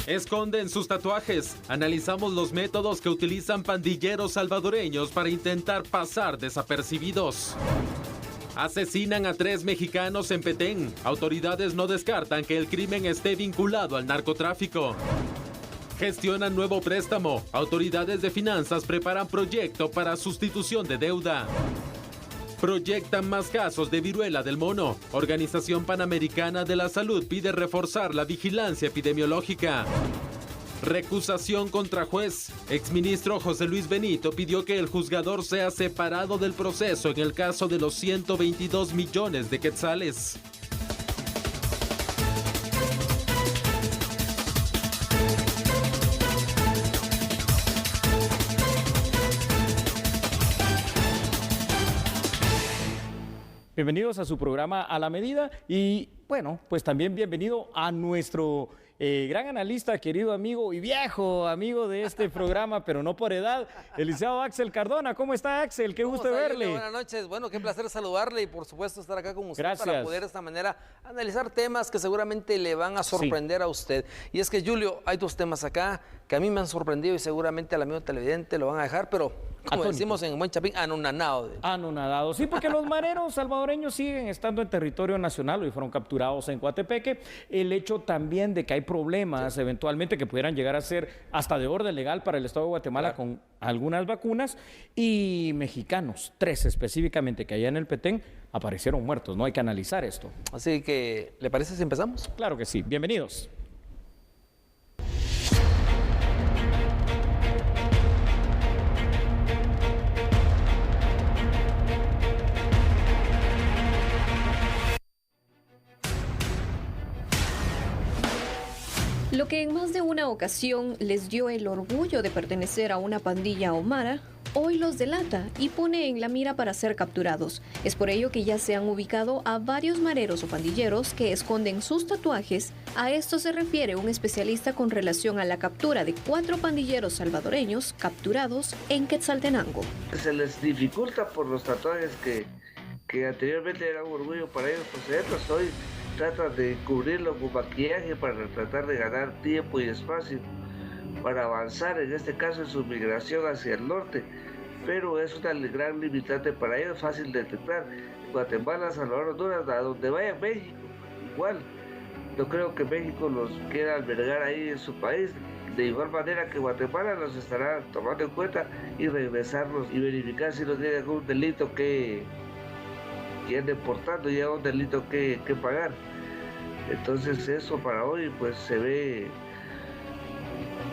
Esconden sus tatuajes. Analizamos los métodos que utilizan pandilleros salvadoreños para intentar pasar desapercibidos. Asesinan a 3 mexicanos en Petén. Autoridades no descartan que el crimen esté vinculado al narcotráfico. Gestionan nuevo préstamo. Autoridades de finanzas preparan proyecto para sustitución de deuda. Proyectan más casos de viruela del mono. Organización Panamericana de la Salud pide reforzar la vigilancia epidemiológica. Recusación contra juez. Exministro José Luis Benito pidió que el juzgador sea separado del proceso en el caso de los 122 millones de quetzales. Bienvenidos a su programa A la Medida y bueno, pues también bienvenido a nuestro gran analista, querido amigo y viejo amigo de este programa, pero no por edad, el licenciado Axel Cardona. ¿Cómo está, Axel? Qué gusto verle. Buenas noches, bueno, qué placer saludarle y por supuesto estar acá con usted. Gracias. Para poder de esta manera analizar temas que seguramente le van a sorprender a usted. Y es que, Julio, hay 2 temas acá que a mí me han sorprendido y seguramente al amigo televidente lo van a dejar, pero como decimos en buen chapín, anonadado. Anonadado, sí, porque los mareros salvadoreños siguen estando en territorio nacional y fueron capturados en Coatepeque. El hecho también de que hay problemas eventualmente que pudieran llegar a ser hasta de orden legal para el Estado de Guatemala con algunas vacunas, y mexicanos, 3 específicamente que allá en el Petén aparecieron muertos. No hay que analizar esto. Así que, ¿le parece si empezamos? Claro que sí, bienvenidos. Lo que en más de una ocasión les dio el orgullo de pertenecer a una pandilla ahumara, hoy los delata y pone en la mira para ser capturados. Es por ello que ya se han ubicado a varios mareros o pandilleros que esconden sus tatuajes. A esto se refiere un especialista con relación a la captura de 4 pandilleros salvadoreños capturados en Quetzaltenango. Se les dificulta por los tatuajes que anteriormente era un orgullo para ellos poseerlos. Hoy tratan de cubrirlo con maquillaje para tratar de ganar tiempo y espacio para avanzar, en este caso en su migración hacia el norte, pero es una gran limitante para ellos, fácil de detectar. Guatemala, Salvador, Honduras, a donde vaya, México, igual. No creo que México los quiera albergar ahí en su país, de igual manera que Guatemala los estará tomando en cuenta y regresarlos y verificar si no tienen algún delito que anden portando, y un delito que pagar. Entonces eso para hoy pues se ve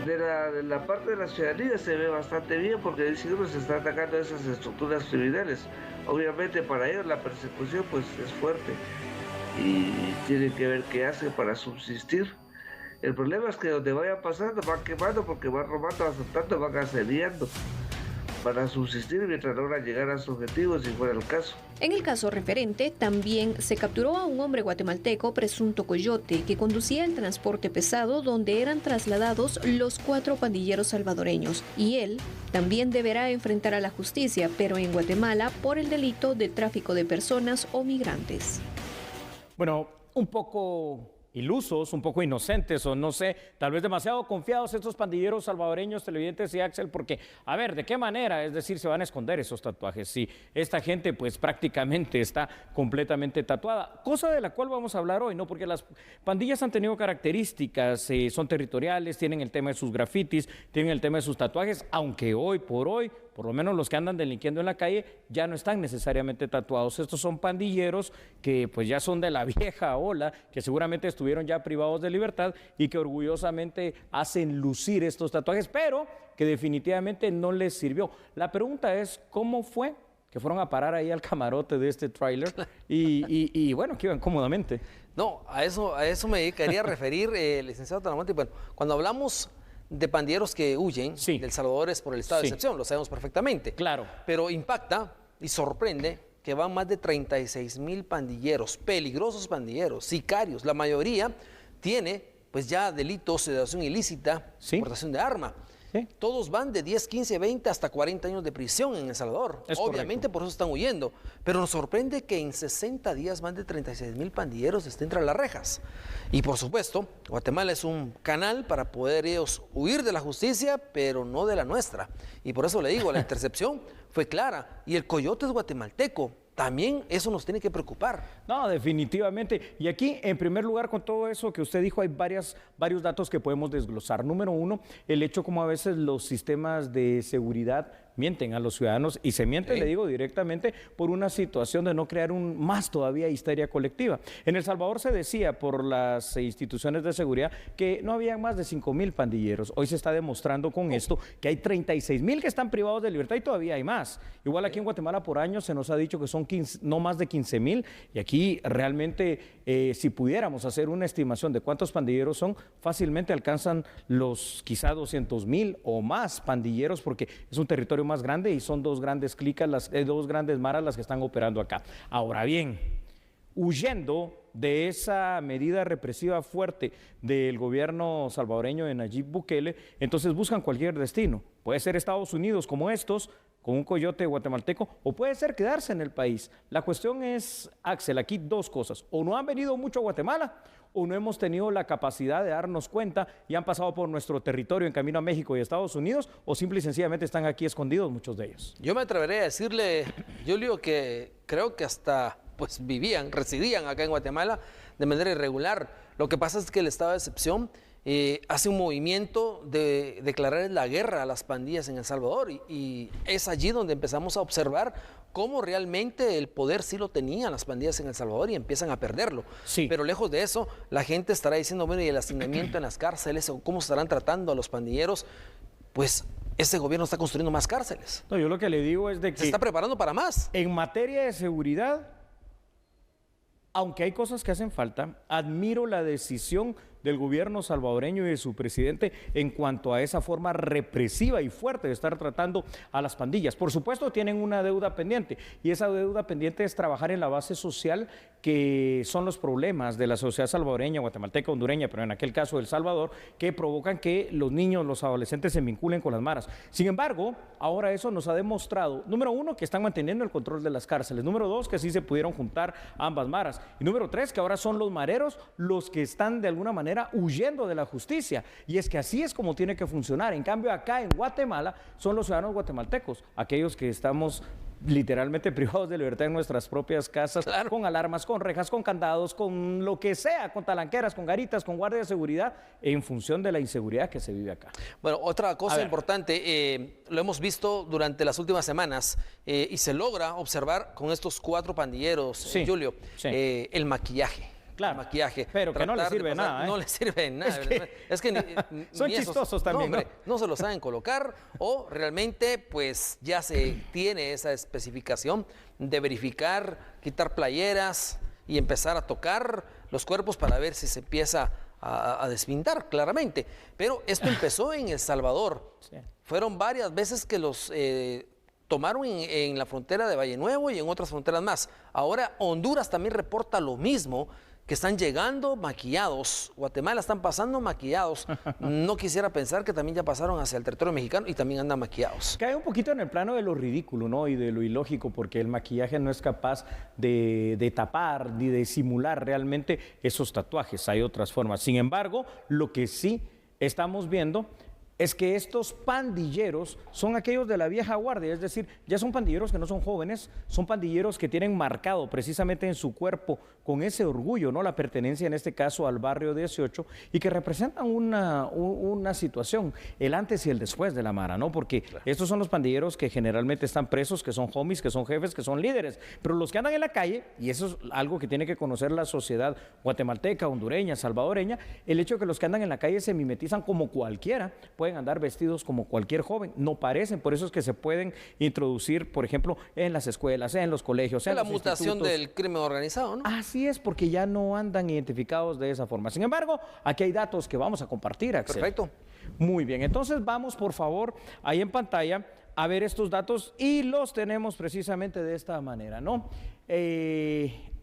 de la parte de la ciudadanía, se ve bastante bien, porque si uno se está atacando a esas estructuras criminales, obviamente para ellos la persecución pues es fuerte y tienen que ver qué hacen para subsistir. El problema es que donde vayan pasando van quemando, porque van robando, asaltando, van asediando para subsistir mientras logran llegar a sus objetivos, si fuera el caso. En el caso referente, también se capturó a un hombre guatemalteco presunto coyote que conducía el transporte pesado donde eran trasladados los 4 pandilleros salvadoreños, y él también deberá enfrentar a la justicia, pero en Guatemala por el delito de tráfico de personas o migrantes. Bueno, un poco ilusos, un poco inocentes, o no sé, tal vez demasiado confiados estos pandilleros salvadoreños, televidentes y Axel, porque, a ver, ¿de qué manera? Es decir, se van a esconder esos tatuajes. Si esta gente, pues, prácticamente está completamente tatuada, cosa de la cual vamos a hablar hoy, ¿no? Porque las pandillas han tenido características, son territoriales, tienen el tema de sus grafitis, tienen el tema de sus tatuajes, aunque hoy, por lo menos los que andan delinquiendo en la calle, ya no están necesariamente tatuados. Estos son pandilleros que pues ya son de la vieja ola, que seguramente estuvieron ya privados de libertad y que orgullosamente hacen lucir estos tatuajes, pero que definitivamente no les sirvió. La pregunta es, ¿cómo fue que fueron a parar ahí al camarote de este tráiler y bueno, que iban cómodamente? No, a eso me quería referir, licenciado Talamonte. Bueno, cuando hablamos de pandilleros que huyen del Salvador es por el estado de excepción, lo sabemos perfectamente. Claro. Pero impacta y sorprende que van más de 36,000 pandilleros, peligrosos pandilleros, sicarios. La mayoría tiene pues ya delitos, sedación ilícita, portación de arma. Sí. Todos van de 10, 15, 20 hasta 40 años de prisión en El Salvador. Es Obviamente correcto. por eso están huyendo. Pero nos sorprende que en 60 días más de 36,000 pandilleros estén tras las rejas. Y por supuesto, Guatemala es un canal para poder ellos huir de la justicia, pero no de la nuestra. Y por eso le digo, la intercepción fue clara. Y el coyote es guatemalteco. También eso nos tiene que preocupar. No, definitivamente. Y aquí, en primer lugar, con todo eso que usted dijo, hay varios datos que podemos desglosar. Número uno, el hecho como a veces los sistemas de seguridad mienten a los ciudadanos, y se miente, le digo directamente, por una situación de no crear más todavía histeria colectiva. En El Salvador se decía por las instituciones de seguridad que no había más de 5,000 pandilleros. Hoy se está demostrando con esto que hay 36,000 que están privados de libertad y todavía hay más. Igual aquí en Guatemala por año se nos ha dicho que son no más de 15,000, y aquí realmente si pudiéramos hacer una estimación de cuántos pandilleros son, fácilmente alcanzan los quizá 200,000 o más pandilleros, porque es un territorio más grande y son dos grandes clicas, dos grandes maras las que están operando acá. Ahora bien, huyendo de esa medida represiva fuerte del gobierno salvadoreño de Nayib Bukele, entonces buscan cualquier destino. Puede ser Estados Unidos como estos, con un coyote guatemalteco, o puede ser quedarse en el país. La cuestión es, Axel, aquí dos cosas. O no han venido mucho a Guatemala, o no hemos tenido la capacidad de darnos cuenta y han pasado por nuestro territorio en camino a México y Estados Unidos, o simple y sencillamente están aquí escondidos muchos de ellos. Yo me atreveré a decirle, Julio, que creo que hasta pues residían acá en Guatemala de manera irregular. Lo que pasa es que el estado de excepción hace un movimiento de declarar la guerra a las pandillas en El Salvador, y es allí donde empezamos a observar cómo realmente el poder sí lo tenían las pandillas en El Salvador y empiezan a perderlo. Sí. Pero lejos de eso, la gente estará diciendo, bueno, y el hacinamiento en las cárceles, o cómo estarán tratando a los pandilleros, pues ese gobierno está construyendo más cárceles. No, yo lo que le digo es de que Se está preparando para más. en materia de seguridad, aunque hay cosas que hacen falta, admiro la decisión del gobierno salvadoreño y de su presidente en cuanto a esa forma represiva y fuerte de estar tratando a las pandillas. Por supuesto, tienen una deuda pendiente, y esa deuda pendiente es trabajar en la base social, que son los problemas de la sociedad salvadoreña, guatemalteca, hondureña, pero en aquel caso El Salvador, que provocan que los niños, los adolescentes se vinculen con las maras. Sin embargo, ahora eso nos ha demostrado, número uno, que están manteniendo el control de las cárceles; número dos, que sí se pudieron juntar ambas maras; y número tres, que ahora son los mareros los que están de alguna manera huyendo de la justicia. Y es que así es como tiene que funcionar. En cambio, acá en Guatemala son los ciudadanos guatemaltecos, aquellos que estamos literalmente privados de libertad en nuestras propias casas, claro, con alarmas, con rejas, con candados, con lo que sea, con talanqueras, con garitas, con guardia de seguridad, en función de la inseguridad que se vive acá. Bueno, otra cosa importante, lo hemos visto durante las últimas semanas, y se logra observar con estos 4 pandilleros, Sí, Julio, sí. El maquillaje. Claro, El maquillaje. pero que no le Tratar de sirve de pasar- nada, ¿eh? No le sirve de nada. Es que son ni esos- chistosos también, no, hombre, no se lo saben colocar, o realmente pues ya se tiene esa especificación de verificar, quitar playeras y empezar a tocar los cuerpos para ver si se empieza a despintar claramente. Pero esto empezó en El Salvador. Sí. Fueron varias veces que los tomaron en la frontera de Valle Nuevo y en otras fronteras más. Ahora Honduras también reporta lo mismo, que están llegando maquillados. Guatemala están pasando maquillados. No quisiera pensar que también ya pasaron hacia el territorio mexicano y también andan maquillados. Cae un poquito en el plano de lo ridículo, ¿no? Y de lo ilógico, porque el maquillaje no es capaz de tapar ni de simular realmente esos tatuajes. Hay otras formas. Sin embargo, lo que sí estamos viendo es que estos pandilleros son aquellos de la vieja guardia, es decir, ya son pandilleros que no son jóvenes, son pandilleros que tienen marcado precisamente en su cuerpo con ese orgullo, ¿no? La pertenencia en este caso al barrio 18, y que representan una situación, el antes y el después de la mara, ¿no? Porque estos son los pandilleros que generalmente están presos, que son homies, que son jefes, que son líderes, pero los que andan en la calle, y eso es algo que tiene que conocer la sociedad guatemalteca, hondureña, salvadoreña, el hecho de que los que andan en la calle se mimetizan como cualquiera, pueden andar vestidos como cualquier joven, no parecen, por eso es que se pueden introducir, por ejemplo, en las escuelas, en los colegios, en La los mutación institutos. del crimen organizado, ¿no? Así es, porque ya no andan identificados de esa forma. Sin embargo, aquí hay datos que vamos a compartir, Axel. Perfecto. Muy bien, entonces vamos, por favor, ahí en pantalla a ver estos datos, y los tenemos precisamente de esta manera, ¿no?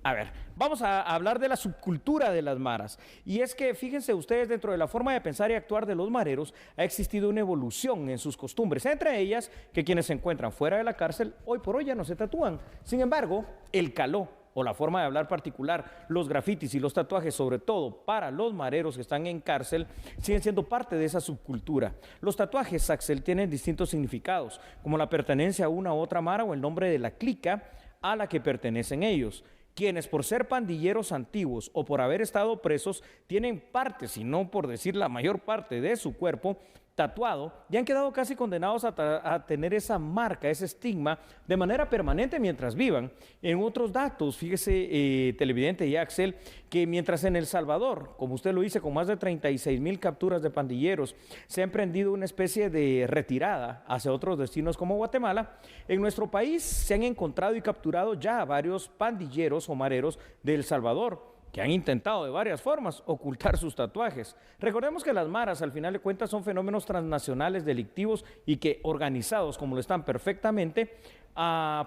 A ver, vamos a hablar de la subcultura de las maras. Y es que, fíjense ustedes, dentro de la forma de pensar y actuar de los mareros, ha existido una evolución en sus costumbres. Entre ellas, que quienes se encuentran fuera de la cárcel, hoy por hoy ya no se tatúan. Sin embargo, el caló, o la forma de hablar particular, los grafitis y los tatuajes, sobre todo para los mareros que están en cárcel, siguen siendo parte de esa subcultura. Los tatuajes, Axel, tienen distintos significados, como la pertenencia a una u otra mara o el nombre de la clica a la que pertenecen ellos. Quienes por ser pandilleros antiguos o por haber estado presos tienen parte, si no por decir la mayor parte de su cuerpo, tatuado, y han quedado casi condenados a tener esa marca, ese estigma, de manera permanente mientras vivan. En otros datos, fíjese, televidente y Axel, que mientras en El Salvador, como usted lo dice, con más de 36,000 capturas de pandilleros, se ha emprendido una especie de retirada hacia otros destinos como Guatemala, en nuestro país se han encontrado y capturado ya varios pandilleros o mareros de El Salvador, que han intentado de varias formas ocultar sus tatuajes. Recordemos que las maras, al final de cuentas, son fenómenos transnacionales delictivos y que, organizados como lo están perfectamente,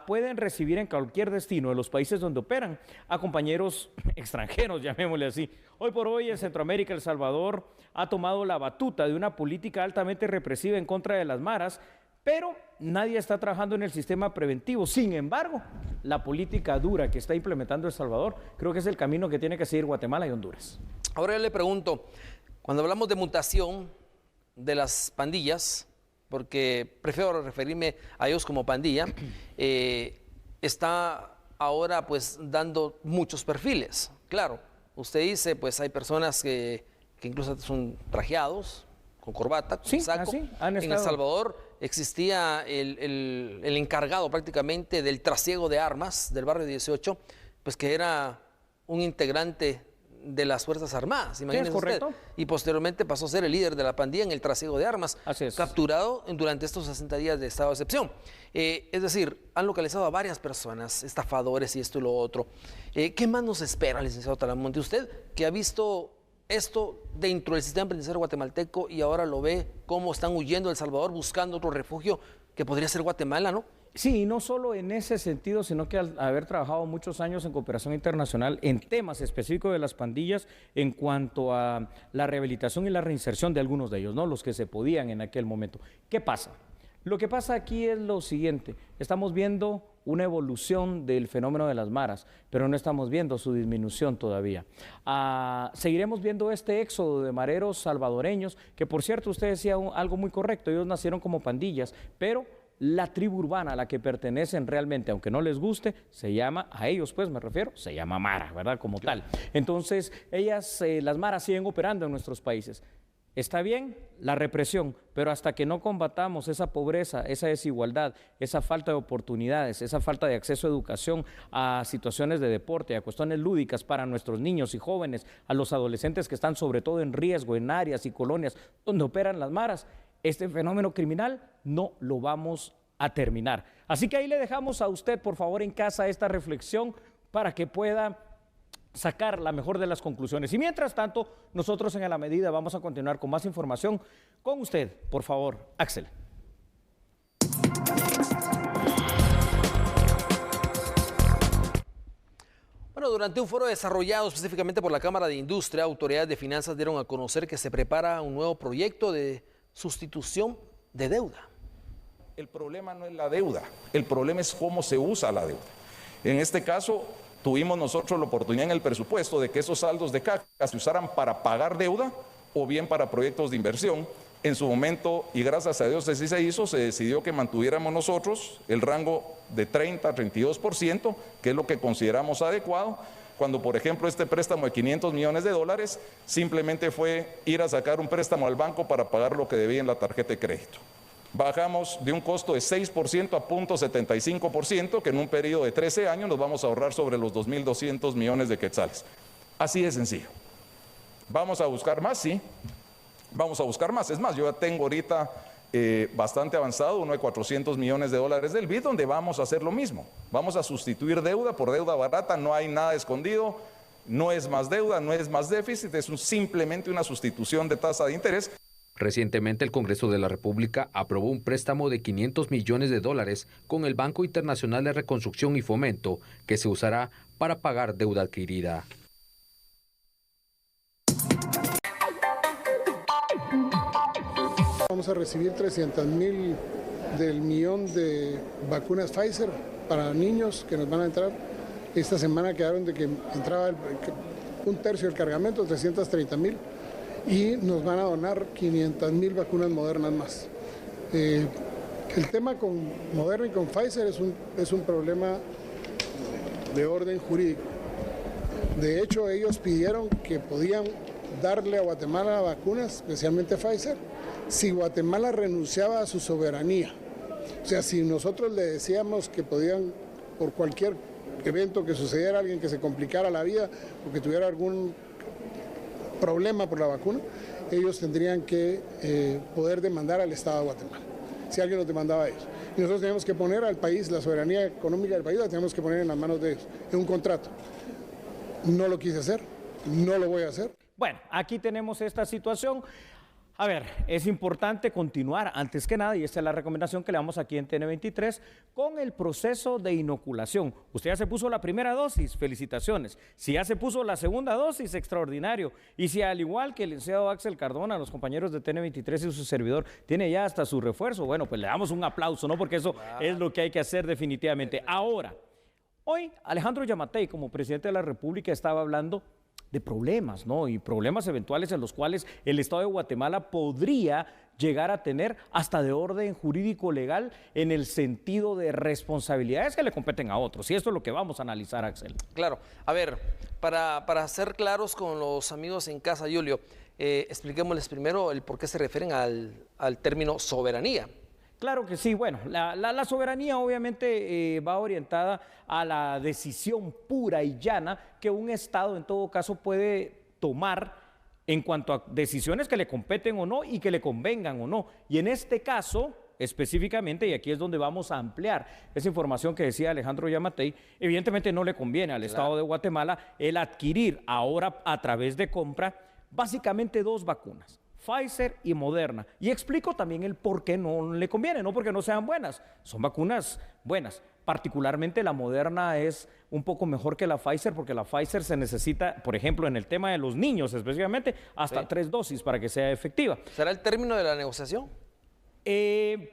pueden recibir en cualquier destino de los países donde operan a compañeros extranjeros, llamémosle así. Hoy por hoy en Centroamérica, El Salvador ha tomado la batuta de una política altamente represiva en contra de las maras, pero nadie está trabajando en el sistema preventivo. Sin embargo, la política dura que está implementando El Salvador, creo que es el camino que tiene que seguir Guatemala y Honduras. Ahora yo le pregunto, cuando hablamos de mutación de las pandillas, porque prefiero referirme a ellos como pandilla, está ahora pues dando muchos perfiles. Claro, usted dice, pues hay personas que incluso son trajeados, con corbata, con saco. En El Salvador existía el encargado prácticamente del trasiego de armas del barrio 18, pues que era un integrante de las Fuerzas Armadas, imagínese usted. Y posteriormente pasó a ser el líder de la pandilla en el trasiego de armas, capturado durante estos 60 días de estado de excepción. Es decir, han localizado a varias personas, estafadores y esto y lo otro. ¿Qué más nos espera, licenciado Talamonte? Usted que ha visto esto dentro del sistema penitenciario guatemalteco y ahora lo ve cómo están huyendo de El Salvador buscando otro refugio que podría ser Guatemala, ¿no? Sí, no solo en ese sentido, sino que al haber trabajado muchos años en cooperación internacional en temas específicos de las pandillas en cuanto a la rehabilitación y la reinserción de algunos de ellos, ¿no? Los que se podían en aquel momento. ¿Qué pasa? Lo que pasa aquí es lo siguiente, estamos viendo una evolución del fenómeno de las maras, pero no estamos viendo su disminución todavía. Seguiremos viendo este éxodo de mareros salvadoreños, que por cierto usted decía algo muy correcto, ellos nacieron como pandillas, pero la tribu urbana a la que pertenecen realmente, aunque no les guste, se llama, a ellos pues me refiero, se llama mara, ¿verdad? Como tal. Entonces, las maras siguen operando en nuestros países. Está bien la represión, pero hasta que no combatamos esa pobreza, esa desigualdad, esa falta de oportunidades, esa falta de acceso a educación, a situaciones de deporte, a cuestiones lúdicas para nuestros niños y jóvenes, a los adolescentes que están sobre todo en riesgo en áreas y colonias donde operan las maras, este fenómeno criminal no lo vamos a terminar. Así que ahí le dejamos a usted, por favor, en casa esta reflexión para que pueda sacar la mejor de las conclusiones. Y mientras tanto, nosotros en A la Medida vamos a continuar con más información con usted. Por favor, Axel. Bueno, durante un foro desarrollado específicamente por la Cámara de Industria, autoridades de finanzas dieron a conocer que se prepara un nuevo proyecto de sustitución de deuda. El problema no es la deuda, el problema es cómo se usa la deuda. En este caso, tuvimos nosotros la oportunidad en el presupuesto de que esos saldos de caja se usaran para pagar deuda o bien para proyectos de inversión. En su momento, y gracias a Dios así se hizo, se decidió que mantuviéramos nosotros el rango de 30 a 32%, que es lo que consideramos adecuado, cuando por ejemplo este préstamo de $500 millones simplemente fue ir a sacar un préstamo al banco para pagar lo que debía en la tarjeta de crédito. Bajamos de un costo de 6% a 0.75%, que en un periodo de 13 años nos vamos a ahorrar sobre los 2.200 millones de quetzales. Así de sencillo. ¿Vamos a buscar más? Sí, vamos a buscar más. Es más, yo ya tengo ahorita bastante avanzado uno de $400 millones del BID, donde vamos a hacer lo mismo. Vamos a sustituir deuda por deuda barata, no hay nada escondido, no es más deuda, no es más déficit, es simplemente una sustitución de tasa de interés. Recientemente el Congreso de la República aprobó un préstamo de $500 millones con el Banco Internacional de Reconstrucción y Fomento, que se usará para pagar deuda adquirida. Vamos a recibir 300.000 del millón de vacunas Pfizer para niños que nos van a entrar. Esta semana quedaron de que entraba un tercio del cargamento, 330.000, y nos van a donar 500.000 vacunas Modernas más. El tema con Moderna y con Pfizer es un problema de orden jurídico. De hecho, ellos pidieron que podían darle a Guatemala vacunas, especialmente Pfizer, si Guatemala renunciaba a su soberanía. O sea, si nosotros le decíamos que podían, por cualquier evento que sucediera, alguien que se complicara la vida o que tuviera algún problema por la vacuna, ellos tendrían que poder demandar al Estado de Guatemala, si alguien los demandaba a ellos. Y nosotros tenemos que poner al país, la soberanía económica del país la tenemos que poner en las manos de ellos, en un contrato. No lo quise hacer, no lo voy a hacer. Bueno, aquí tenemos esta situación. A ver, es importante continuar, antes que nada, y esta es la recomendación que le damos aquí en TN23, con el proceso de inoculación. Usted ya se puso la primera dosis, felicitaciones. Si ya se puso la segunda dosis, extraordinario. Y si al igual que el licenciado Axel Cardona, los compañeros de TN23 y su servidor, tiene ya hasta su refuerzo, bueno, pues le damos un aplauso, ¿no? Porque eso es lo que hay que hacer definitivamente. Ahora, hoy Alejandro Yamatei, como presidente de la República, estaba hablando de problemas, ¿no? Y problemas eventuales en los cuales el Estado de Guatemala podría llegar a tener hasta de orden jurídico legal en el sentido de responsabilidades que le competen a otros. Y esto es lo que vamos a analizar, Axel. Claro. A ver, para ser claros con los amigos en casa, Julio, expliquémosles primero el por qué se refieren al término soberanía. Claro que sí. Bueno, la soberanía obviamente va orientada a la decisión pura y llana que un Estado en todo caso puede tomar en cuanto a decisiones que le competen o no y que le convengan o no. Y en este caso específicamente, y aquí es donde vamos a ampliar esa información que decía Alejandro Yamatei, evidentemente no le conviene al Estado de Guatemala el adquirir ahora a través de compra básicamente dos vacunas, Pfizer y Moderna. Y explico también el por qué no le conviene, no porque no sean buenas, son vacunas buenas. Particularmente la Moderna es un poco mejor que la Pfizer, porque la Pfizer se necesita, por ejemplo, en el tema de los niños específicamente, hasta 3 dosis para que sea efectiva. ¿Será el término de la negociación?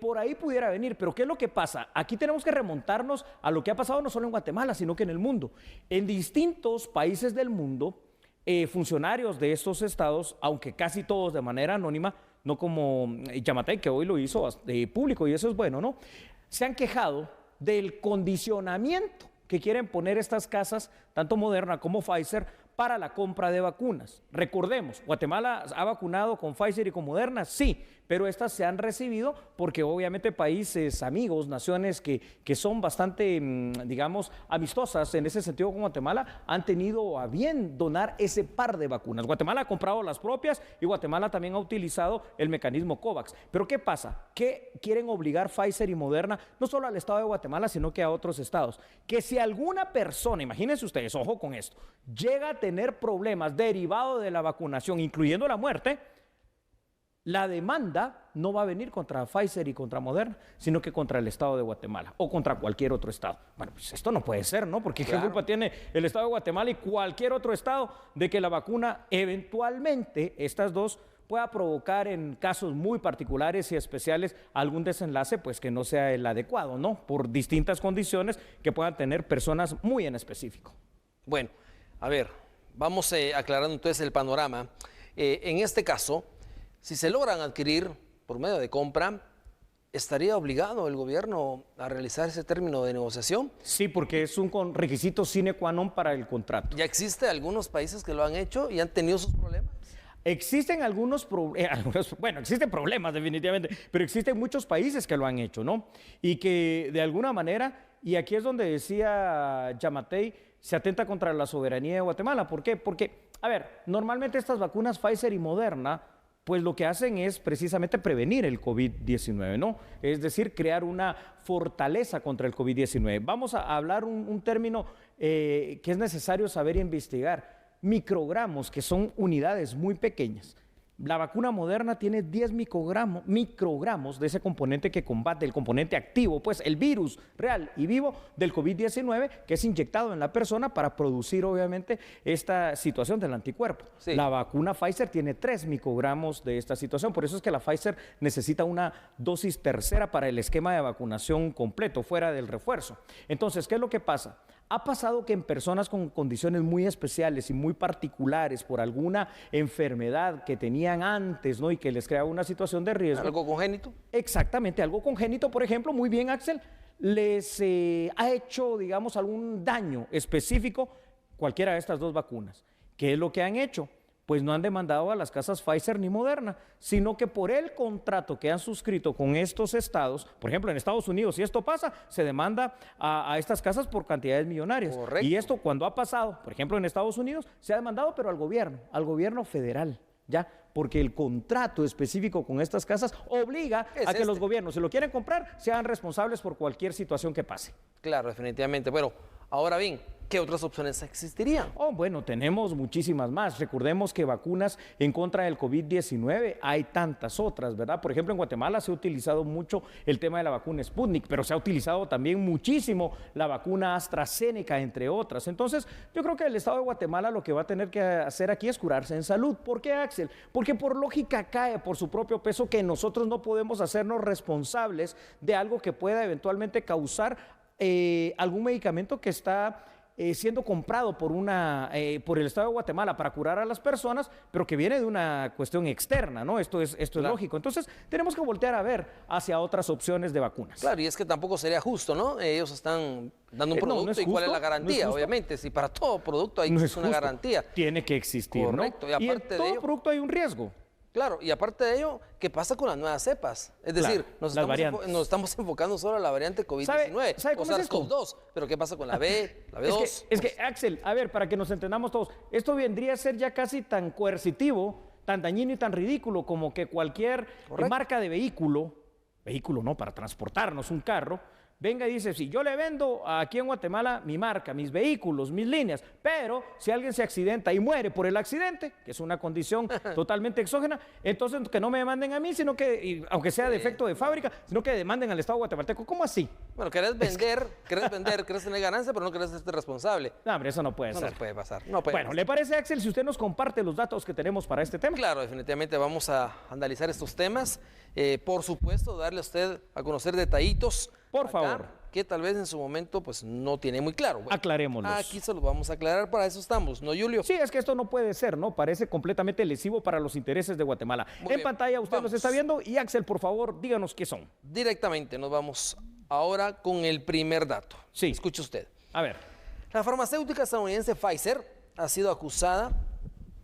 Por ahí pudiera venir, pero ¿qué es lo que pasa? Aquí tenemos que remontarnos a lo que ha pasado no solo en Guatemala, sino que en el mundo. En distintos países del mundo, funcionarios de estos estados, aunque casi todos de manera anónima, no como Yamatei, que hoy lo hizo público, y eso es bueno, ¿no? Se han quejado del condicionamiento que quieren poner estas casas, tanto Moderna como Pfizer, para la compra de vacunas. Recordemos, Guatemala ha vacunado con Pfizer y con Moderna, sí, pero estas se han recibido porque obviamente países amigos, naciones que son bastante, digamos, amistosas en ese sentido con Guatemala, han tenido a bien donar ese par de vacunas. Guatemala ha comprado las propias y Guatemala también ha utilizado el mecanismo COVAX. Pero ¿qué pasa? Que quieren obligar Pfizer y Moderna no solo al Estado de Guatemala, sino que a otros estados. Que si alguna persona, imagínense ustedes, ojo con esto, llega a tener problemas derivados de la vacunación, incluyendo la muerte, la demanda no va a venir contra Pfizer y contra Moderna, sino que contra el Estado de Guatemala o contra cualquier otro estado. Bueno, pues esto no puede ser, ¿no? Porque ¿qué culpa tiene el Estado de Guatemala y cualquier otro estado de que la vacuna eventualmente, estas dos, pueda provocar en casos muy particulares y especiales algún desenlace pues que no sea el adecuado, ¿no? Por distintas condiciones que puedan tener personas muy en específico. Bueno, a ver, vamos aclarando entonces el panorama. En este caso, si se logran adquirir por medio de compra, ¿estaría obligado el gobierno a realizar ese término de negociación? Sí, porque es un requisito sine qua non para el contrato. ¿Ya existe algunos países que lo han hecho y han tenido sus problemas? Existen existen problemas definitivamente, pero existen muchos países que lo han hecho, ¿no? Y que de alguna manera, y aquí es donde decía Yamatei, se atenta contra la soberanía de Guatemala. ¿Por qué? Porque, a ver, normalmente estas vacunas Pfizer y Moderna, pues lo que hacen es precisamente prevenir el COVID-19, ¿no? Es decir, crear una fortaleza contra el COVID-19. Vamos a hablar un término que es necesario saber investigar. Microgramos, que son unidades muy pequeñas. La vacuna Moderna tiene 10 microgramos de ese componente que combate, el componente activo, pues el virus real y vivo del COVID-19 que es inyectado en la persona para producir obviamente esta situación del anticuerpo. Sí. La vacuna Pfizer tiene 3 microgramos de esta situación, por eso es que la Pfizer necesita una dosis tercera para el esquema de vacunación completo, fuera del refuerzo. Entonces, ¿qué es lo que pasa? Ha pasado que en personas con condiciones muy especiales y muy particulares por alguna enfermedad que tenían antes, ¿no? Y que les crea una situación de riesgo. ¿Algo congénito? Exactamente, algo congénito, por ejemplo, muy bien, Axel, les ha hecho, digamos, algún daño específico cualquiera de estas dos vacunas. ¿Qué es lo que han hecho? Pues no han demandado a las casas Pfizer ni Moderna, sino que por el contrato que han suscrito con estos estados, por ejemplo, en Estados Unidos, si esto pasa, se demanda a estas casas por cantidades millonarias. Correcto. Y esto cuando ha pasado, por ejemplo, en Estados Unidos, se ha demandado, pero al gobierno federal, ¿ya? Porque el contrato específico con estas casas obliga a que los gobiernos, si lo quieren comprar, sean responsables por cualquier situación que pase. Claro, definitivamente. Bueno, ahora bien, ¿qué otras opciones existirían? Oh, bueno, tenemos muchísimas más. Recordemos que vacunas en contra del COVID-19 hay tantas otras, ¿verdad? Por ejemplo, en Guatemala se ha utilizado mucho el tema de la vacuna Sputnik, pero se ha utilizado también muchísimo la vacuna AstraZeneca, entre otras. Entonces, yo creo que el Estado de Guatemala lo que va a tener que hacer aquí es curarse en salud. ¿Por qué, Axel? Porque por lógica cae por su propio peso que nosotros no podemos hacernos responsables de algo que pueda eventualmente causar algún medicamento que está siendo comprado por el Estado de Guatemala para curar a las personas, pero que viene de una cuestión externa, ¿no? Esto es lógico. Entonces, tenemos que voltear a ver hacia otras opciones de vacunas. Claro, y es que tampoco sería justo, ¿no? Ellos están dando un producto, no es ¿y cuál es justo, la garantía? no es obviamente, si para todo producto hay no es una justo. garantía. Tiene que existir, correcto, ¿no? y aparte en todo de ello, producto hay un riesgo. Claro, y aparte de ello, ¿qué pasa con las nuevas cepas? Es decir, nos estamos enfocando solo a la variante COVID-19, ¿Sabe cómo es esto? SARS-CoV-2, pero ¿qué pasa con la B, la B2? Es que, Axel, a ver, para que nos entendamos todos, esto vendría a ser ya casi tan coercitivo, tan dañino y tan ridículo como que cualquier marca de vehículo no, para transportarnos un carro, venga y dice, sí, yo le vendo aquí en Guatemala mi marca, mis vehículos, mis líneas, pero si alguien se accidenta y muere por el accidente, que es una condición totalmente exógena, entonces que no me demanden a mí, sino que, aunque sea defecto de fábrica, sino que demanden al Estado guatemalteco. ¿Cómo así? Bueno, querés vender, querés tener ganancia, pero no querés ser responsable. No, hombre, eso no puede ser. No puede pasar. No puede bueno, pasar. ¿le parece, Axel, si usted nos comparte los datos que tenemos para este tema? Claro, definitivamente vamos a analizar estos temas. Por supuesto, darle a usted a conocer detallitos. Por favor. Que tal vez en su momento pues no tiene muy claro. Bueno, aclarémoslos. Aquí se los vamos a aclarar, para eso estamos, ¿no, Julio? Sí, es que esto no puede ser, ¿no? Parece completamente lesivo para los intereses de Guatemala. Muy en bien, pantalla usted los está viendo y Axel, por favor, díganos qué son. Directamente nos vamos ahora con el primer dato. Sí. Escuche usted. A ver. La farmacéutica estadounidense Pfizer ha sido acusada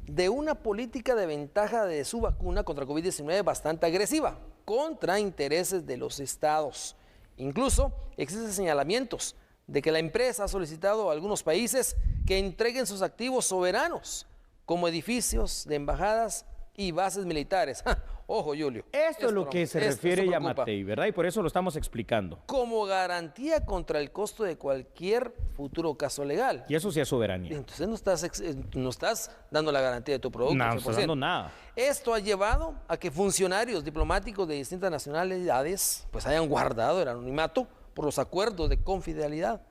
de una política de ventaja de su vacuna contra COVID-19 bastante agresiva, contra intereses de los estados. Incluso existen señalamientos de que la empresa ha solicitado a algunos países que entreguen sus activos soberanos, como edificios de embajadas y bases militares. Ojo, Julio. Esto es lo que se refiere Yamatei, ¿verdad? Y por eso lo estamos explicando. Como garantía contra el costo de cualquier futuro caso legal. Y eso sí es soberanía. Entonces no estás dando la garantía de tu producto. No estás dando nada. Esto ha llevado a que funcionarios diplomáticos de distintas nacionalidades pues hayan guardado el anonimato por los acuerdos de confidencialidad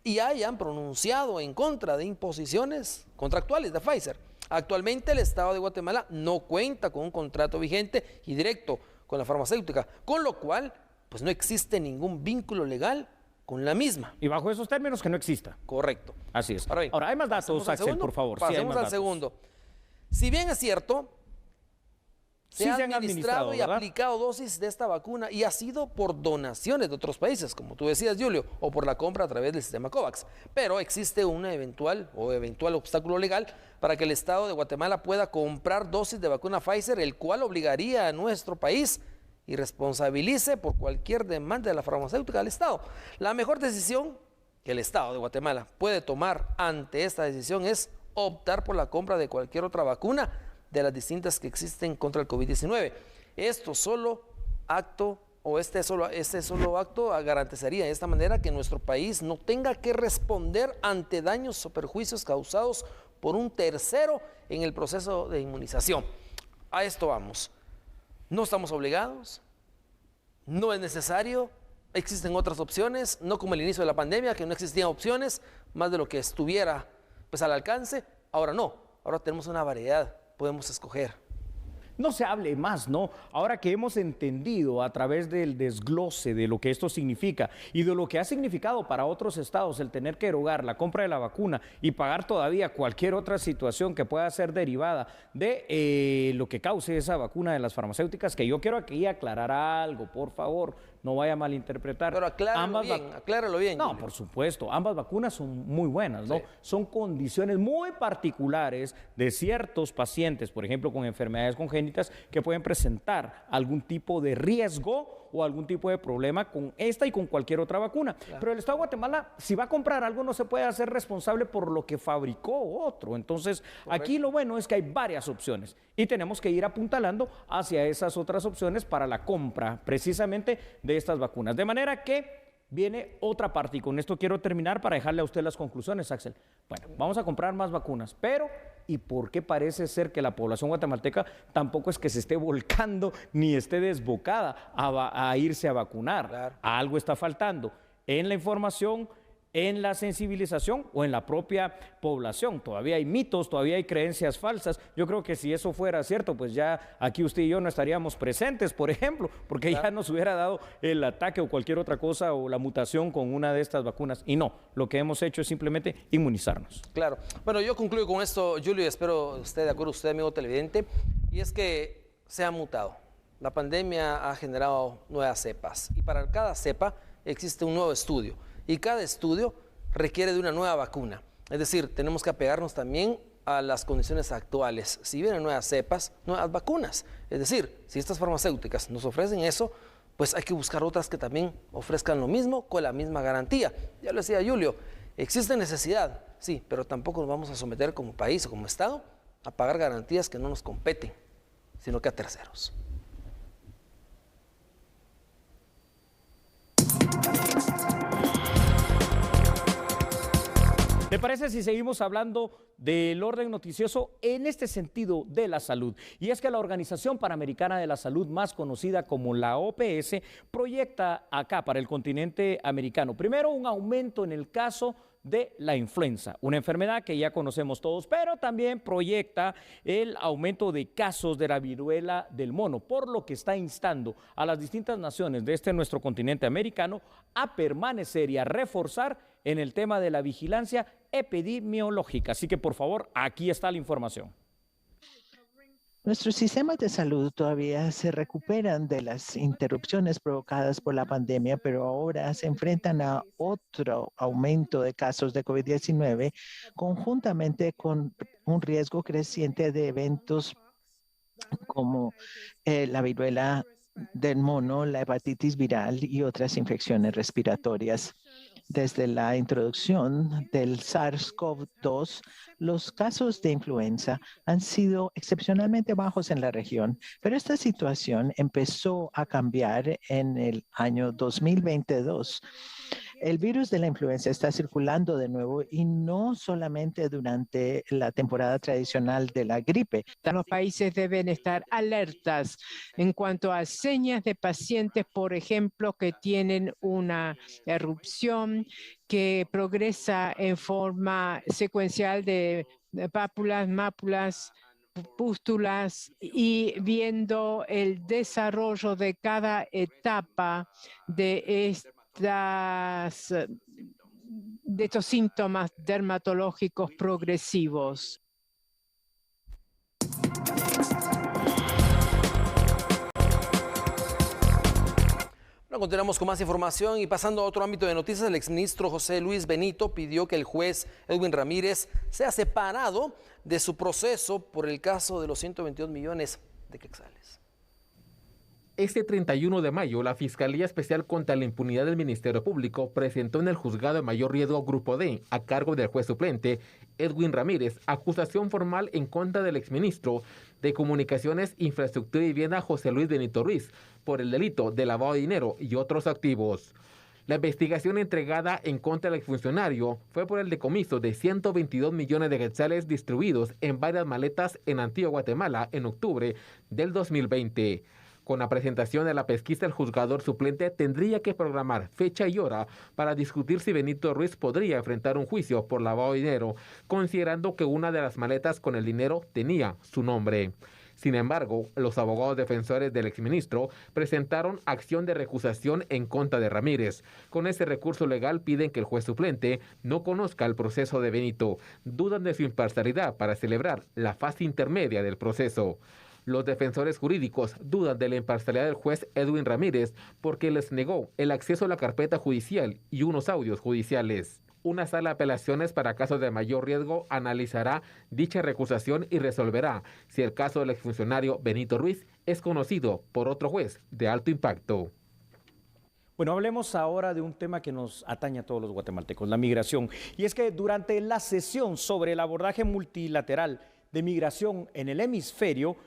y hayan pronunciado en contra de imposiciones contractuales de Pfizer. Actualmente el Estado de Guatemala no cuenta con un contrato vigente y directo con la farmacéutica, con lo cual pues no existe ningún vínculo legal con la misma. Y bajo esos términos que no exista. Correcto. Así es. Ahora, bien, ahora hay más datos, Axel, por favor. Pasemos al segundo. Si bien es cierto, se han administrado y aplicado dosis de esta vacuna y ha sido por donaciones de otros países, como tú decías, Julio, o por la compra a través del sistema COVAX. Pero existe un eventual obstáculo legal para que el Estado de Guatemala pueda comprar dosis de vacuna Pfizer, el cual obligaría a nuestro país y responsabilice por cualquier demanda de la farmacéutica al Estado. La mejor decisión que el Estado de Guatemala puede tomar ante esta decisión es optar por la compra de cualquier otra vacuna de las distintas que existen contra el COVID-19. Este solo acto garantizaría de esta manera que nuestro país no tenga que responder ante daños o perjuicios causados por un tercero en el proceso de inmunización. a esto vamos. No estamos obligados, no es necesario, existen otras opciones, no como el inicio de la pandemia, que no existían opciones, más de lo que estuviera pues al alcance. Ahora no, ahora tenemos una variedad, podemos escoger. No se hable más, ¿no? Ahora que hemos entendido a través del desglose de lo que esto significa y de lo que ha significado para otros estados el tener que erogar la compra de la vacuna y pagar todavía cualquier otra situación que pueda ser derivada de lo que cause esa vacuna de las farmacéuticas, que yo quiero aquí aclarar algo, por favor, no vaya a malinterpretar. Pero acláralo bien. No, por supuesto, ambas vacunas son muy buenas, ¿no? Sí. Son condiciones muy particulares de ciertos pacientes, por ejemplo, con enfermedades congénitas, que pueden presentar algún tipo de riesgo o algún tipo de problema con esta y con cualquier otra vacuna. Claro. Pero el Estado de Guatemala, si va a comprar algo, no se puede hacer responsable por lo que fabricó otro. Entonces, correcto, aquí lo bueno es que hay varias opciones y tenemos que ir apuntalando hacia esas otras opciones para la compra precisamente de estas vacunas. De manera que viene otra parte, y con esto quiero terminar para dejarle a usted las conclusiones, Axel. Bueno, vamos a comprar más vacunas, pero ¿y por qué parece ser que la población guatemalteca tampoco es que se esté volcando ni esté desbocada a irse a vacunar? Claro. Algo está faltando en la información, en la sensibilización o en la propia población. Todavía hay mitos, todavía hay creencias falsas. Yo creo que si eso fuera cierto, pues ya aquí usted y yo no estaríamos presentes, por ejemplo, porque claro, ya nos hubiera dado el ataque o cualquier otra cosa o la mutación con una de estas vacunas. Y no, lo que hemos hecho es simplemente inmunizarnos. Claro. Bueno, yo concluyo con esto, Julio, y espero esté de acuerdo usted, amigo televidente, y es que se ha mutado. La pandemia ha generado nuevas cepas y para cada cepa existe un nuevo estudio. Y cada estudio requiere de una nueva vacuna. Es decir, tenemos que apegarnos también a las condiciones actuales. Si vienen nuevas cepas, nuevas vacunas. Es decir, si estas farmacéuticas nos ofrecen eso, pues hay que buscar otras que también ofrezcan lo mismo con la misma garantía. Ya lo decía Julio, existe necesidad, sí, pero tampoco nos vamos a someter como país o como Estado a pagar garantías que no nos competen, sino que a terceros. ¿Te parece si seguimos hablando del orden noticioso en este sentido de la salud? Y es que la Organización Panamericana de la Salud, más conocida como la OPS, proyecta acá para el continente americano, primero, un aumento en el caso de la influenza, una enfermedad que ya conocemos todos, pero también proyecta el aumento de casos de la viruela del mono, por lo que está instando a las distintas naciones de nuestro continente americano a permanecer y a reforzar en el tema de la vigilancia epidemiológica. Así que, por favor, aquí está la información. Nuestros sistemas de salud todavía se recuperan de las interrupciones provocadas por la pandemia, pero ahora se enfrentan a otro aumento de casos de COVID-19, conjuntamente con un riesgo creciente de eventos como la viruela del mono, la hepatitis viral y otras infecciones respiratorias. Desde la introducción del SARS-CoV-2, los casos de influenza han sido excepcionalmente bajos en la región, pero esta situación empezó a cambiar en el año 2022. El virus de la influenza está circulando de nuevo y no solamente durante la temporada tradicional de la gripe. Los países deben estar alertas en cuanto a señas de pacientes, por ejemplo, que tienen una erupción que progresa en forma secuencial de pápulas, mápulas, pústulas, y viendo el desarrollo de cada etapa de estos síntomas dermatológicos progresivos. Bueno, continuamos con más información y pasando a otro ámbito de noticias, el exministro José Luis Benito pidió que el juez Edwin Ramírez sea separado de su proceso por el caso de los 122 millones de quetzales. Este 31 de mayo, la Fiscalía Especial contra la Impunidad del Ministerio Público presentó en el Juzgado de Mayor Riesgo Grupo D, a cargo del juez suplente Edwin Ramírez, acusación formal en contra del exministro de Comunicaciones, Infraestructura y Vivienda José Luis Benito Ruiz por el delito de lavado de dinero y otros activos. La investigación entregada en contra del exfuncionario fue por el decomiso de 122 millones de quetzales distribuidos en varias maletas en Antigua Guatemala en octubre del 2020. Con la presentación de la pesquisa, el juzgador suplente tendría que programar fecha y hora para discutir si Benito Ruiz podría enfrentar un juicio por lavado de dinero, considerando que una de las maletas con el dinero tenía su nombre. Sin embargo, los abogados defensores del exministro presentaron acción de recusación en contra de Ramírez. Con ese recurso legal piden que el juez suplente no conozca el proceso de Benito. Dudan de su imparcialidad para celebrar la fase intermedia del proceso. Los defensores jurídicos dudan de la imparcialidad del juez Edwin Ramírez porque les negó el acceso a la carpeta judicial y unos audios judiciales. Una sala de apelaciones para casos de mayor riesgo analizará dicha recusación y resolverá si el caso del exfuncionario Benito Ruiz es conocido por otro juez de alto impacto. Bueno, hablemos ahora de un tema que nos atañe a todos los guatemaltecos, la migración. Y es que durante la sesión sobre el abordaje multilateral de migración en el hemisferio,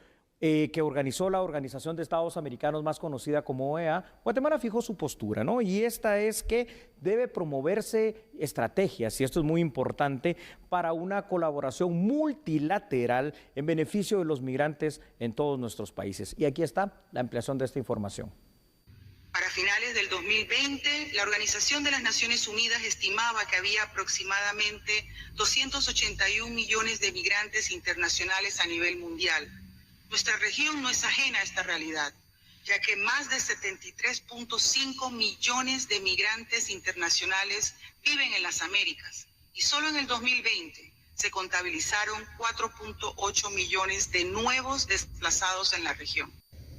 que organizó la Organización de Estados Americanos, más conocida como OEA, Guatemala fijó su postura, ¿no? Y esta es que debe promoverse estrategias, y esto es muy importante, para una colaboración multilateral en beneficio de los migrantes en todos nuestros países. Y aquí está la ampliación de esta información. Para finales del 2020, la Organización de las Naciones Unidas estimaba que había aproximadamente 281 millones de migrantes internacionales a nivel mundial. Nuestra región no es ajena a esta realidad, ya que más de 73.5 millones de migrantes internacionales viven en las Américas y solo en el 2020 se contabilizaron 4.8 millones de nuevos desplazados en la región.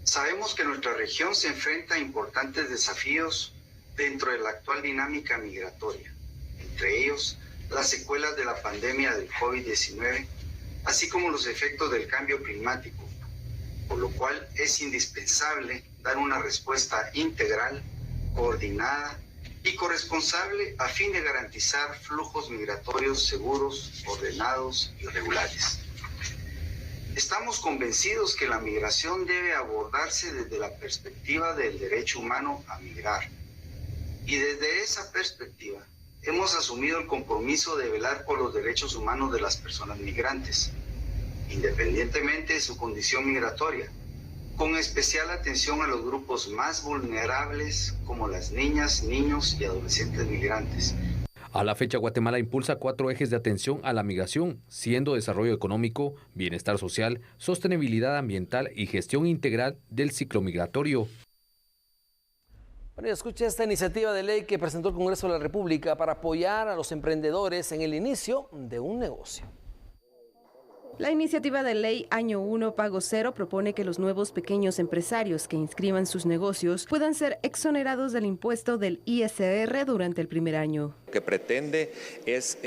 Sabemos que nuestra región se enfrenta a importantes desafíos dentro de la actual dinámica migratoria, entre ellos las secuelas de la pandemia del COVID-19, así como los efectos del cambio climático, por lo cual es indispensable dar una respuesta integral, coordinada y corresponsable a fin de garantizar flujos migratorios seguros, ordenados y regulares. Estamos convencidos que la migración debe abordarse desde la perspectiva del derecho humano a migrar. Y desde esa perspectiva, hemos asumido el compromiso de velar por los derechos humanos de las personas migrantes, independientemente de su condición migratoria, con especial atención a los grupos más vulnerables como las niñas, niños y adolescentes migrantes. A la fecha, Guatemala impulsa 4 ejes de atención a la migración, siendo desarrollo económico, bienestar social, sostenibilidad ambiental y gestión integral del ciclo migratorio. Bueno, escuche esta iniciativa de ley que presentó el Congreso de la República para apoyar a los emprendedores en el inicio de un negocio. La iniciativa de ley Año 1 Pago Cero propone que los nuevos pequeños empresarios que inscriban sus negocios puedan ser exonerados del impuesto del ISR durante el primer año. Lo que pretende es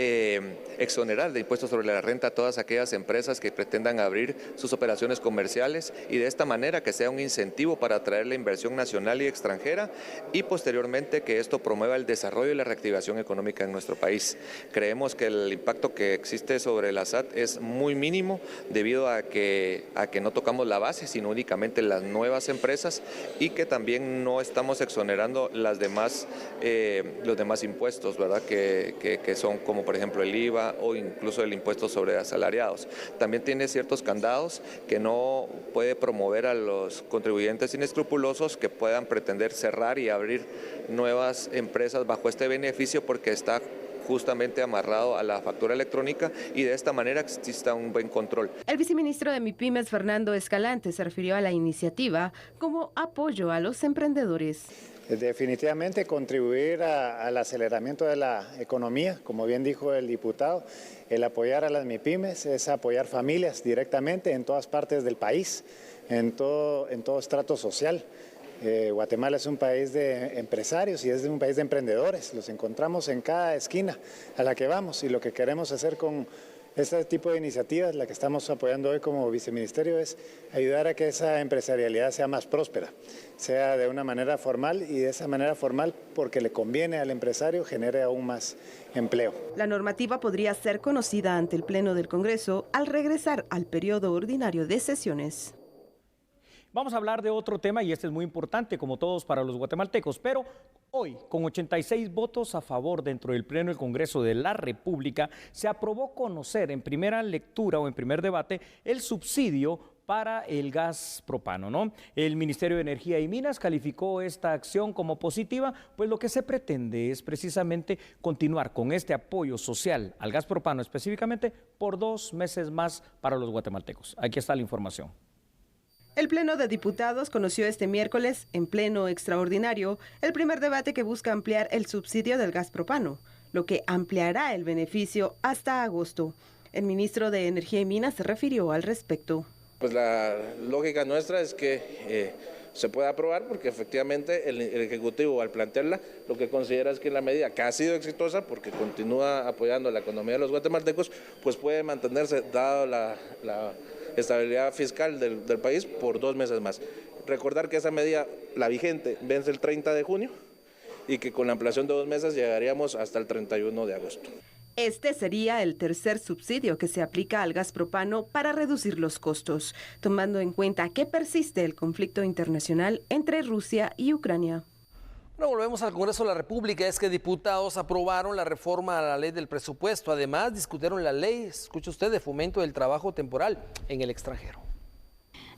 exonerar de impuestos sobre la renta a todas aquellas empresas que pretendan abrir sus operaciones comerciales y de esta manera que sea un incentivo para atraer la inversión nacional y extranjera y posteriormente que esto promueva el desarrollo y la reactivación económica en nuestro país. Creemos que el impacto que existe sobre la SAT es muy mínimo debido a que no tocamos la base, sino únicamente las nuevas empresas y que también no estamos exonerando los demás impuestos, ¿verdad? Que son como por ejemplo el IVA o incluso el impuesto sobre asalariados. También tiene ciertos candados que no puede promover a los contribuyentes inescrupulosos que puedan pretender cerrar y abrir nuevas empresas bajo este beneficio porque está justamente amarrado a la factura electrónica y de esta manera exista un buen control. El viceministro de MIPYMES, Fernando Escalante, se refirió a la iniciativa como apoyo a los emprendedores. Definitivamente contribuir al aceleramiento de la economía, como bien dijo el diputado, el apoyar a las MIPYMES es apoyar familias directamente en todas partes del país, en todo estrato social. Guatemala es un país de empresarios y es un país de emprendedores, los encontramos en cada esquina a la que vamos y lo que queremos hacer con este tipo de iniciativas, la que estamos apoyando hoy como viceministerio, es ayudar a que esa empresarialidad sea más próspera, sea de una manera formal y de esa manera formal porque le conviene al empresario genere aún más empleo. La normativa podría ser conocida ante el Pleno del Congreso al regresar al periodo ordinario de sesiones. Vamos a hablar de otro tema y este es muy importante, como todos para los guatemaltecos, pero Hoy, con 86 votos a favor dentro del Pleno del Congreso de la República, se aprobó conocer en primera lectura o en primer debate el subsidio para el gas propano, ¿no? El Ministerio de Energía y Minas calificó esta acción como positiva, pues lo que se pretende es precisamente continuar con este apoyo social al gas propano específicamente por 2 meses más para los guatemaltecos. Aquí está la información. El Pleno de Diputados conoció este miércoles, en pleno extraordinario, el primer debate que busca ampliar el subsidio del gas propano, lo que ampliará el beneficio hasta agosto. El ministro de Energía y Minas se refirió al respecto. Pues la lógica nuestra es que se pueda aprobar porque efectivamente el Ejecutivo al plantearla lo que considera es que la medida que ha sido exitosa porque continúa apoyando la economía de los guatemaltecos pues puede mantenerse dado la estabilidad fiscal del país por 2 meses más. Recordar que esa medida, la vigente, vence el 30 de junio y que con la ampliación de 2 meses llegaríamos hasta el 31 de agosto. Este sería el tercer subsidio que se aplica al gas propano para reducir los costos, tomando en cuenta que persiste el conflicto internacional entre Rusia y Ucrania. Bueno, volvemos al Congreso de la República. Es que diputados aprobaron la reforma a la ley del presupuesto. Además, discutieron la ley, escuche usted, de fomento del trabajo temporal en el extranjero.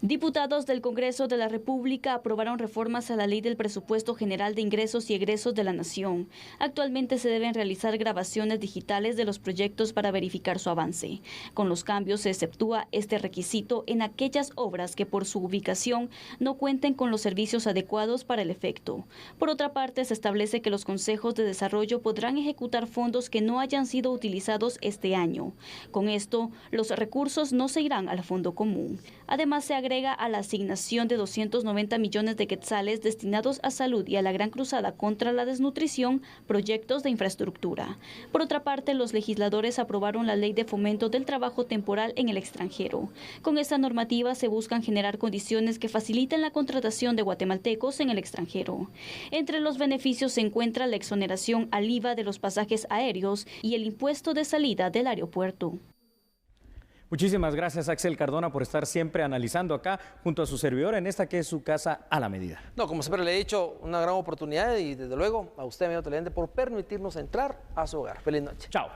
Diputados del Congreso de la República aprobaron reformas a la Ley del Presupuesto General de Ingresos y Egresos de la Nación. Actualmente se deben realizar grabaciones digitales de los proyectos para verificar su avance. Con los cambios se exceptúa este requisito en aquellas obras que por su ubicación no cuenten con los servicios adecuados para el efecto. Por otra parte, se establece que los consejos de desarrollo podrán ejecutar fondos que no hayan sido utilizados este año. Con esto, los recursos no se irán al fondo común. Además, se agrega a la asignación de 290 millones de quetzales destinados a salud y a la Gran Cruzada contra la Desnutrición, proyectos de infraestructura. Por otra parte, los legisladores aprobaron la Ley de Fomento del Trabajo Temporal en el extranjero. Con esta normativa se buscan generar condiciones que faciliten la contratación de guatemaltecos en el extranjero. Entre los beneficios se encuentra la exoneración al IVA de los pasajes aéreos y el impuesto de salida del aeropuerto. Muchísimas gracias, Axel Cardona, por estar siempre analizando acá junto a su servidor en esta que es su casa a la medida. No, como siempre le he dicho, una gran oportunidad y desde luego a usted, amigo televidente, por permitirnos entrar a su hogar. Feliz noche. Chao.